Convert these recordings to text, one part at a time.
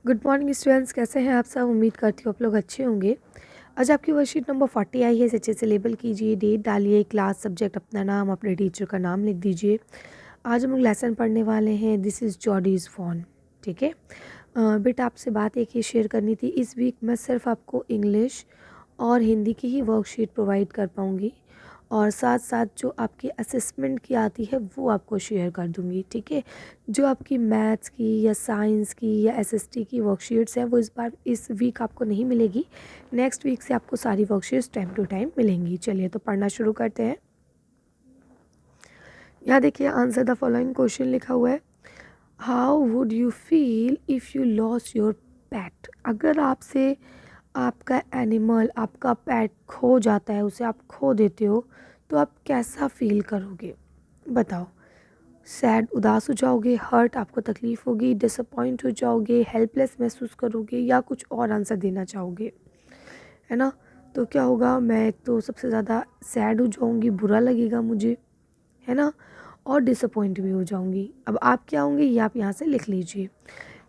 Good morning students, कैसे हैं आप सब। उम्मीद करती हूँ आप लोग अच्छे होंगे। आज आपकी वर्कशीट नंबर 40 आई है। इसे अच्छे से लेबल कीजिए, डेट डालिए, क्लास, सब्जेक्ट, अपना नाम, अपने टीचर का नाम लिख दीजिए। आज हम लोग लेसन पढ़ने वाले हैं, दिस इज़ जॉडीज़ फ़ोन। ठीक है बेटा, आपसे बात एक ही शेयर करनी थी। इस वीक मैं सिर्फ आपको इंग्लिश और हिंदी की ही वर्कशीट प्रोवाइड कर पाऊँगी और साथ साथ जो आपकी असेसमेंट की आती है वो आपको शेयर कर दूँगी। ठीक है, जो आपकी मैथ्स की या साइंस की या एसएसटी की वर्कशीट्स हैं वो इस वीक आपको नहीं मिलेगी। नेक्स्ट वीक से आपको सारी वर्कशीट्स टाइम टू टाइम मिलेंगी। चलिए तो पढ़ना शुरू करते हैं। यहाँ देखिए, आंसर द फॉलोइंग क्वेश्चन लिखा हुआ है। How would you feel if you loss your PAT. अगर आपसे आपका एनिमल, आपका पेट खो जाता है, उसे आप खो देते हो, तो आप कैसा फील करोगे बताओ। सैड, उदास हो जाओगे, हर्ट, आपको तकलीफ़ होगी, डिसअपॉइंट हो जाओगे, हेल्पलेस महसूस करोगे या कुछ और आंसर देना चाहोगे, है ना। तो क्या होगा, मैं तो सबसे ज़्यादा सैड हो जाऊँगी, बुरा लगेगा मुझे, है ना, और डिसअपॉइंट भी हो जाऊँगी। अब आप क्या होंगे ये आप यहाँ से लिख लीजिए।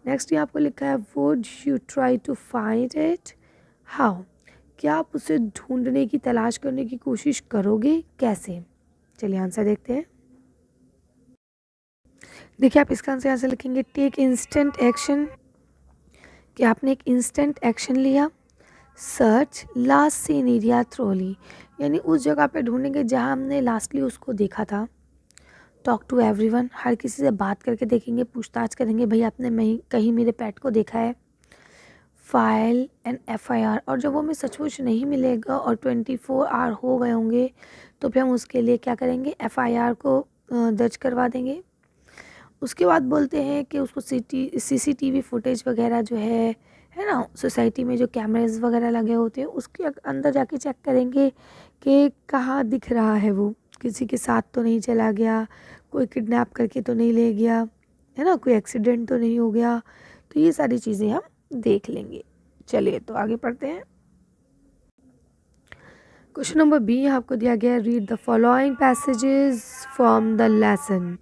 नेक्स्ट ये आपको लिखा है, would you try to find it. How, क्या आप उसे ढूंढने की, तलाश करने की कोशिश करोगे, कैसे। चलिए आंसर देखते हैं। देखिए, आप इसका आंसर यहाँ से लिखेंगे, टेक इंस्टेंट एक्शन, कि आपने एक इंस्टेंट एक्शन लिया। Search last seen area thoroughly, यानी उस जगह पे ढूंढेंगे जहाँ हमने लास्टली उसको देखा था। टॉक टू एवरीवन, हर किसी से बात करके देखेंगे, पूछताछ करेंगे, भाई आपने कहीं मेरे पेट को देखा है। फाइल एंड एफआईआर, और जब वो हमें सचमुच नहीं मिलेगा और 24 आवर हो गए होंगे तो फिर हम उसके लिए क्या करेंगे, एफआईआर को दर्ज करवा देंगे। उसके बाद बोलते हैं कि उसको सीसीटीवी फुटेज वगैरह जो है ना, सोसाइटी में जो कैमरेज वगैरह लगे होते हैं उसके अंदर जाके चेक करेंगे कि कहाँ दिख रहा है वो, किसी के साथ तो नहीं चला गया, कोई किडनैप करके तो नहीं ले गया, है ना, कोई एक्सीडेंट तो नहीं हो गया। तो ये सारी चीज़ें हम देख लेंगे। चलिए तो आगे पढ़ते हैं। क्वेश्चन नंबर बी आपको दिया गया है, read the following passages from the lesson.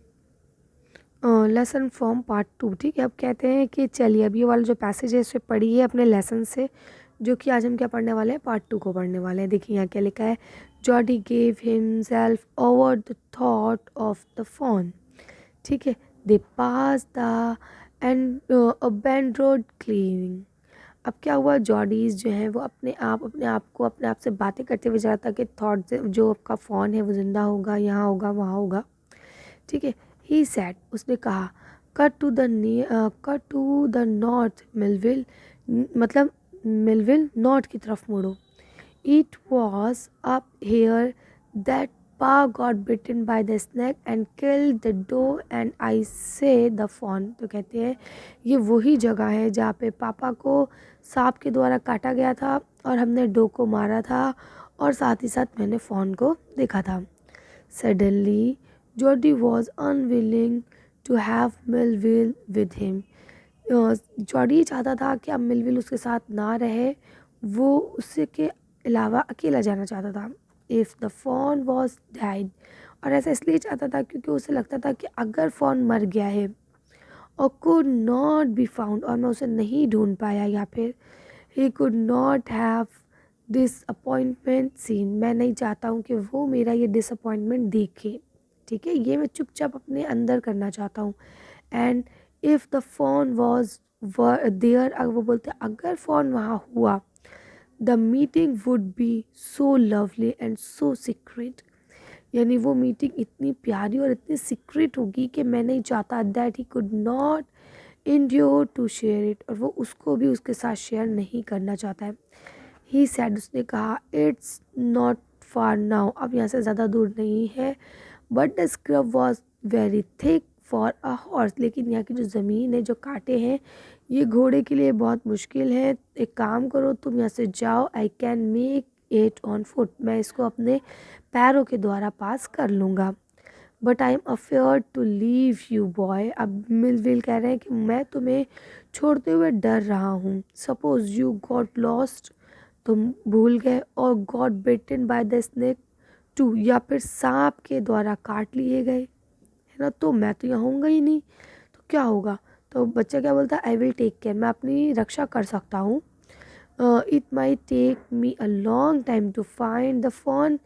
Lesson from part 2। ठीक है, अब कहते हैं कि चलिए अब ये वाला जो पैसेज है इसे पढ़िए अपने लेसन से, जो कि आज हम क्या पढ़ने वाले हैं, पार्ट 2 को पढ़ने वाले हैं। देखिए यहाँ क्या लिखा है, Jordi gave himself over the thought of the phone. ठीक है, दे पास द एंड अबेंड रोड क्लीनिंग। अब क्या हुआ, जॉडीज जो है वो अपने आप से बातें करते हुए जा रहा था कि थॉट से जो आपका फ़ोन है वो ज़िंदा होगा, यहाँ होगा, वहाँ होगा। ठीक है, ही सैड, उसने कहा, cut to the north Millville, मतलब मिलविल नॉर्थ की तरफ मुड़ो। It was up here that pa got bitten by the snake and kill the doe and I say the fawn. तो कहते हैं ये वही जगह है जहाँ पे पापा को सांप के द्वारा काटा गया था और हमने डो को मारा था और साथ ही साथ मैंने फ़ोन को देखा था। Suddenly Jody was unwilling to have Melville with him. Jody चाहता था कि अब मिलविल उसके साथ ना रहे, वो उससे के अलावा अकेला जाना चाहता था। If the phone was died, और ऐसा इसलिए चाहता था क्योंकि उसे लगता था कि अगर फ़ोन मर गया है और कुड नॉट बी फाउंड, और मैं उसे नहीं ढूंढ पाया, या फिर he could not have disappointment seen, मैं नहीं चाहता हूँ कि वो मेरा ये डिसअपॉइंटमेंट देखे। ठीक है, ये मैं चुपचाप अपने अंदर करना चाहता हूँ। And if the phone was there, अगर वो बोलते अगर फ़ोन वहाँ हुआ, the meeting would be so lovely and so secret, यानी वो मीटिंग इतनी प्यारी और इतनी सीक्रेट होगी कि मैं नहीं चाहता that he could not endure to share it, और वो उसको भी उसके साथ शेयर नहीं करना चाहता है। ही सैड, उसने कहा, इट्स नॉट फार नाउ, अब यहाँ से ज़्यादा दूर नहीं है, but the scrub was very thick for a horse, लेकिन यहाँ की जो ज़मीन है, जो कांटे हैं, ये घोड़े के लिए बहुत मुश्किल है। एक काम करो, तुम यहाँ से जाओ, I can make it on foot, मैं इसको अपने पैरों के द्वारा पास कर लूँगा। But I am afraid to leave you boy, अब मिलविल कह रहे हैं कि मैं तुम्हें छोड़ते हुए डर रहा हूँ। सपोज यू गॉट लॉस्ट, तुम भूल गए, और got bitten by the snake too, या फिर सांप के द्वारा काट लिए गए, है ना, तो मैं तो यहाँ होऊंगा ही नहीं, तो क्या होगा, तो बच्चा क्या बोलता है, आई विल टेक केयर, मैं अपनी रक्षा कर सकता हूँ। It my take me a long time to find the phone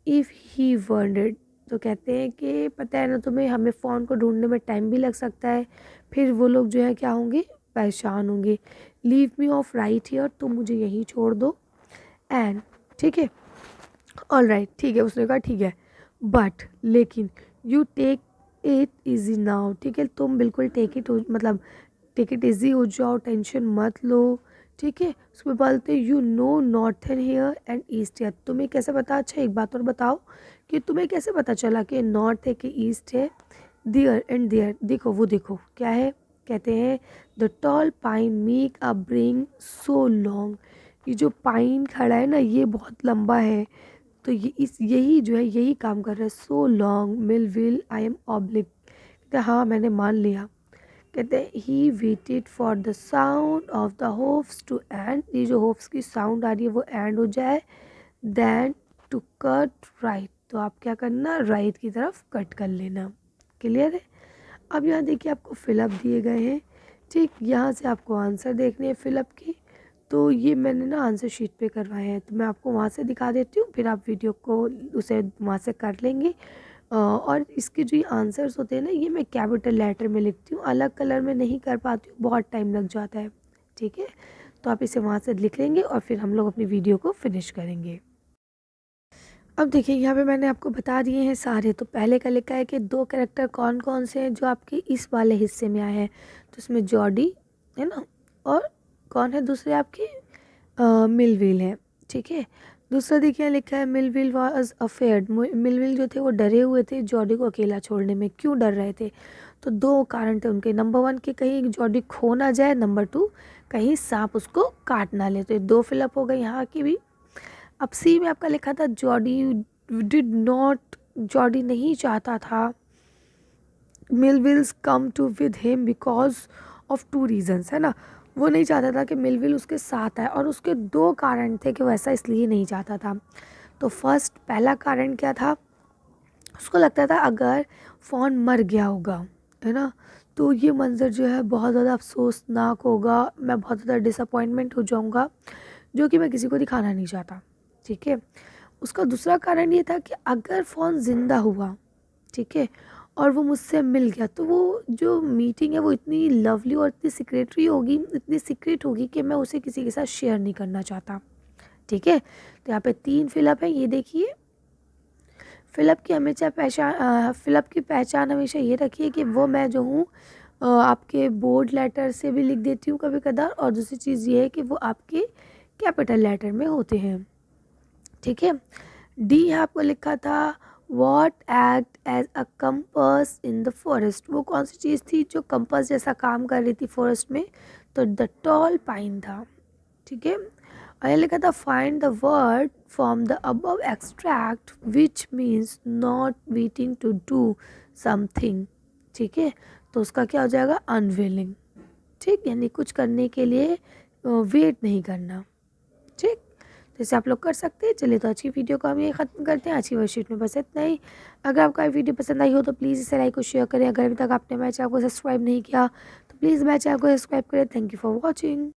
if he wanted. तो कहते हैं कि पता है ना तुम्हें, हमें फ़ोन को ढूंढने में टाइम भी लग सकता है, फिर वो लोग जो है क्या होंगे, परेशान होंगे। Leave me of right here, तुम मुझे यहीं छोड़ दो। एंड ठीक है, ऑल राइट, ठीक है, उसने कहा ठीक है, बट लेकिन you take it easy now, ठीक है, तुम बिल्कुल टेक इट, मतलब टेक इट ईजी हो जाओ, टेंशन मत लो, ठीक है। उसमें बोलते you know northern here and east here, तुम्हें कैसे पता, अच्छा एक बात और बताओ कि तुम्हें कैसे पता चला कि नॉर्थ है कि ईस्ट है। देयर एंड देयर, देखो वो देखो क्या है, कहते हैं the tall pine make a bring so long, ये जो पाइन खड़ा है ना ये बहुत लंबा है, तो ये इस यही जो है यही काम कर रहा है। So long Millville I am obliged, कहते हाँ मैंने मान लिया। कहते हैं he waited for the sound of the hoofs to end, ये जो होफ्स की साउंड आ रही है वो एंड हो जाए, देन टू कट राइट, तो आप क्या करना, राइट की तरफ कट कर लेना। क्लियर है। अब यहाँ देखिए आपको फिलअप दिए गए हैं, ठीक, यहाँ से आपको आंसर देखने हैं फिलअप की। तो ये मैंने ना आंसर शीट पे करवाए हैं, तो मैं आपको वहाँ से दिखा देती हूँ, फिर आप वीडियो को उसे वहाँ से कर लेंगे। और इसके जो ये आंसर्स होते हैं ना, ये मैं कैपिटल लेटर में लिखती हूँ, अलग कलर में नहीं कर पाती हूँ, बहुत टाइम लग जाता है, ठीक है। तो आप इसे वहाँ से लिख लेंगे और फिर हम लोग अपनी वीडियो को फिनिश करेंगे। अब देखिए यहाँ पे मैंने आपको बता दिए हैं सारे। तो पहले का लिखा है कि 2 कैरेक्टर कौन कौन से हैं जो आपके इस वाले हिस्से में आए हैं, तो इसमें जॉडी है ना, और कौन है दूसरे आपके, मिलविल है, ठीक है। दूसरा देखिए यहाँ लिखा है मिलविल वाज अफेयर्ड, मिलविल जो थे वो डरे हुए थे जॉडी को अकेला छोड़ने में। क्यों डर रहे थे, तो 2 कारण थे उनके, नंबर 1 कि कहीं जॉडी खो ना जाए, नंबर 2 कहीं सांप उसको काट ना ले। तो ये 2 फिलअप हो गए यहाँ की भी। अब सी में आपका लिखा था जॉडी डिड नॉट, जॉडी नहीं चाहता था Millville's come to with him because of 2 reasons, है ना, वो नहीं चाहता था कि मिलविल उसके साथ आए, और उसके 2 कारण थे कि वो ऐसा इसलिए नहीं चाहता था। तो फर्स्ट पहला कारण क्या था, उसको लगता था अगर फ़ोन मर गया होगा, है ना, तो ये मंज़र जो है बहुत ज़्यादा अफसोसनाक होगा, मैं बहुत ज़्यादा डिसअपॉइंटमेंट हो जाऊँगा, जो कि मैं किसी को दिखाना नहीं चाहता, ठीक है। उसका दूसरा कारण ये था कि अगर फ़ोन ज़िंदा हुआ, ठीक है, और वो मुझसे मिल गया, तो वो जो मीटिंग है वो इतनी लवली और इतनी सीक्रेटरी होगी, इतनी सीक्रेट होगी कि मैं उसे किसी के साथ शेयर नहीं करना चाहता, ठीक है। तो यहाँ पे 3 फिलअप है, ये देखिए। फ़िलअप की पहचान हमेशा ये रखिए कि वो मैं जो हूँ आपके बोल्ड लेटर से भी लिख देती हूँ कभी कदार, और दूसरी चीज़ ये है कि वो आपके कैपिटल लेटर में होते हैं, ठीक है। डी यहाँ आपको लिखा था what act as a compass in the forest, वो कौन सी चीज़ थी जो कंपास जैसा काम कर रही थी फॉरेस्ट में, तो द टॉल पाइन था, ठीक है। और ये लिखा था find the word from the above extract which means not waiting to do something, ठीक है। तो उसका क्या हो जाएगा, अनविलिंग, ठीक, यानी कुछ करने के लिए वेट नहीं करना, ठीक। तो इसे आप लोग कर सकते हैं। चलिए तो अच्छी वीडियो को हम ये ख़त्म करते हैं, अच्छी वर्कशीट में बस इतना ही। अगर आपको वीडियो पसंद आई हो तो प्लीज़ इसे लाइक और शेयर करें। अगर अभी तक आपने मेरे चैनल को सब्सक्राइब नहीं किया तो प्लीज़ मेरे चैनल को सब्सक्राइब करें। Thank you for watching.